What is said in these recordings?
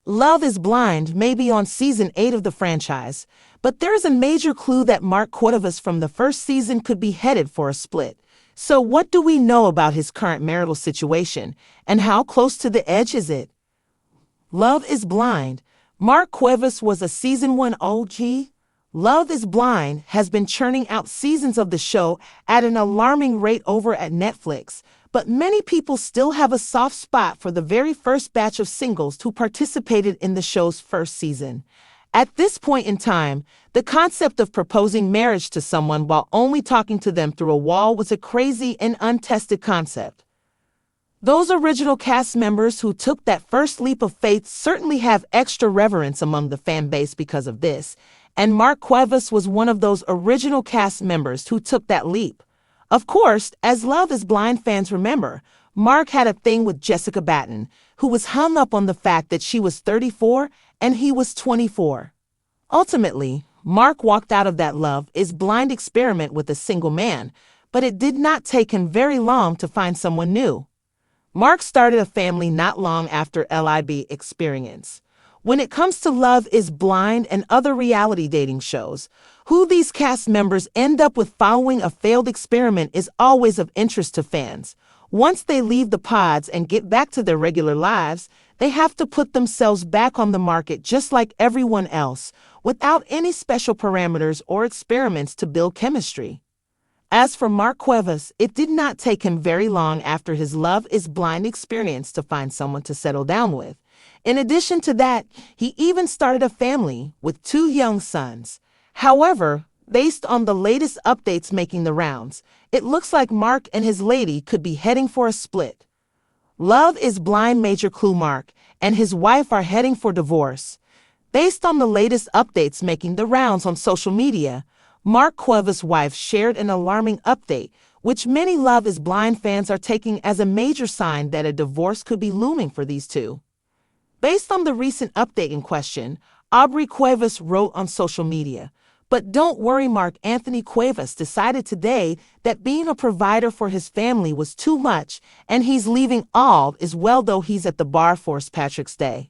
Love is Blind may be on season 8 of the franchise, but there's a major clue that Mark Cuevas from the first season could be headed for a split. So what do we know about his current marital situation, and how close to the edge is it? Love is Blind. Mark Cuevas was a season 1 OG. Love is Blind has been churning out seasons of the show at an alarming rate over at Netflix, but many people still have a soft spot for the very first batch of singles who participated in the show's first season. At this point in time, the concept of proposing marriage to someone while only talking to them through a wall was a crazy and untested concept. Those original cast members who took that first leap of faith certainly have extra reverence among the fan base because of this, and Mark Cuevas was one of those original cast members who took that leap. Of course, as Love is Blind fans remember, Mark had a thing with Jessica Batten, who was hung up on the fact that she was 34 and he was 24. Ultimately, Mark walked out of that Love is Blind experiment with a single man, but it did not take him very long to find someone new. Mark started a family not long after LIB experience. When it comes to Love is Blind and other reality dating shows, who these cast members end up with following a failed experiment is always of interest to fans. Once they leave the pods and get back to their regular lives, they have to put themselves back on the market just like everyone else, without any special parameters or experiments to build chemistry. As for Mark Cuevas, it did not take him very long after his Love is Blind experience to find someone to settle down with. In addition to that, he even started a family with 2 young sons. However, based on the latest updates making the rounds, it looks like Mark and his lady could be heading for a split. Love is Blind major clue: Mark and his wife are heading for divorce. Based on the latest updates making the rounds on social media, Mark Cuevas' wife shared an alarming update, which many Love is Blind fans are taking as a major sign that a divorce could be looming for these two. Based on the recent update in question, Aubrey Cuevas wrote on social media, "But don't worry, Mark Anthony Cuevas decided today that being a provider for his family was too much and he's leaving all as well, though he's at the bar for St. Patrick's Day."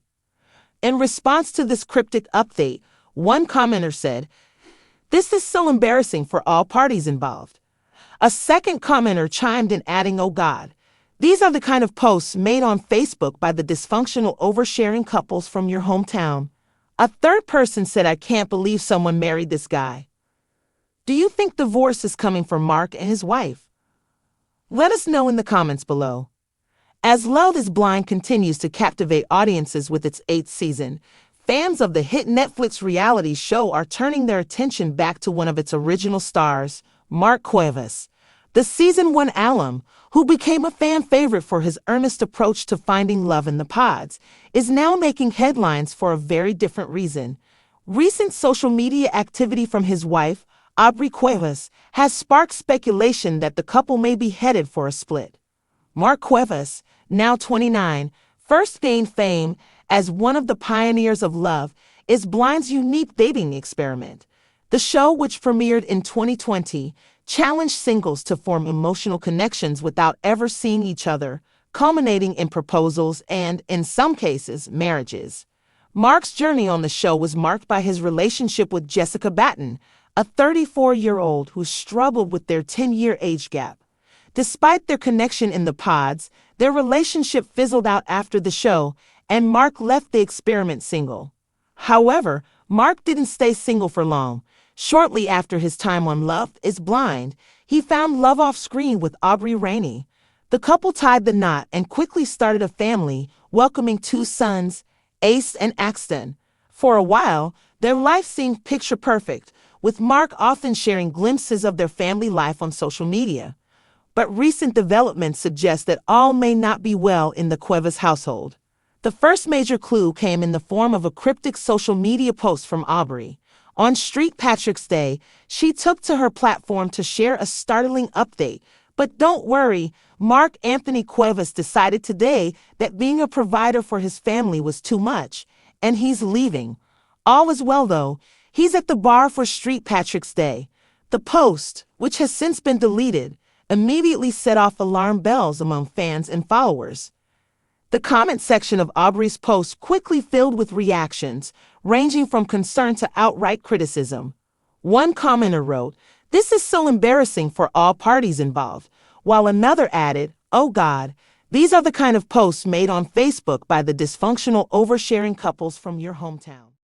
In response to this cryptic update, one commenter said, "This is so embarrassing for all parties involved." A second commenter chimed in adding, "Oh God, these are the kind of posts made on Facebook by the dysfunctional oversharing couples from your hometown." A third person said, "I can't believe someone married this guy." Do you think divorce is coming for Mark and his wife? Let us know in the comments below. As Love is Blind continues to captivate audiences with its 8th season, fans of the hit Netflix reality show are turning their attention back to one of its original stars, Mark Cuevas. The season 1 alum, who became a fan favorite for his earnest approach to finding love in the pods, is now making headlines for a very different reason. Recent social media activity from his wife, Aubrey Cuevas, has sparked speculation that the couple may be headed for a split. Mark Cuevas, now 29, first gained fame as one of the pioneers of Love is Blind's unique dating experiment. The show, which premiered in 2020, challenged singles to form emotional connections without ever seeing each other, culminating in proposals and, in some cases, marriages. Mark's journey on the show was marked by his relationship with Jessica Batten, a 34-year-old who struggled with their 10-year age gap. Despite their connection in the pods, their relationship fizzled out after the show, and Mark left the experiment single. However, Mark didn't stay single for long. Shortly after his time on Love is Blind, he found love off screen with Aubrey Rainey. The couple tied the knot and quickly started a family, welcoming 2 sons, Ace and Axton. For a while, their life seemed picture perfect, with Mark often sharing glimpses of their family life on social media. But recent developments suggest that all may not be well in the Cuevas household. The first major clue came in the form of a cryptic social media post from Aubrey. On St. Patrick's Day, she took to her platform to share a startling update. "But don't worry, Mark Anthony Cuevas decided today that being a provider for his family was too much, and he's leaving. All is well, though. He's at the bar for St. Patrick's Day." The post, which has since been deleted, immediately set off alarm bells among fans and followers. The comment section of Aubrey's post quickly filled with reactions, ranging from concern to outright criticism. One commenter wrote, "This is so embarrassing for all parties involved," while another added, "Oh God, these are the kind of posts made on Facebook by the dysfunctional oversharing couples from your hometown."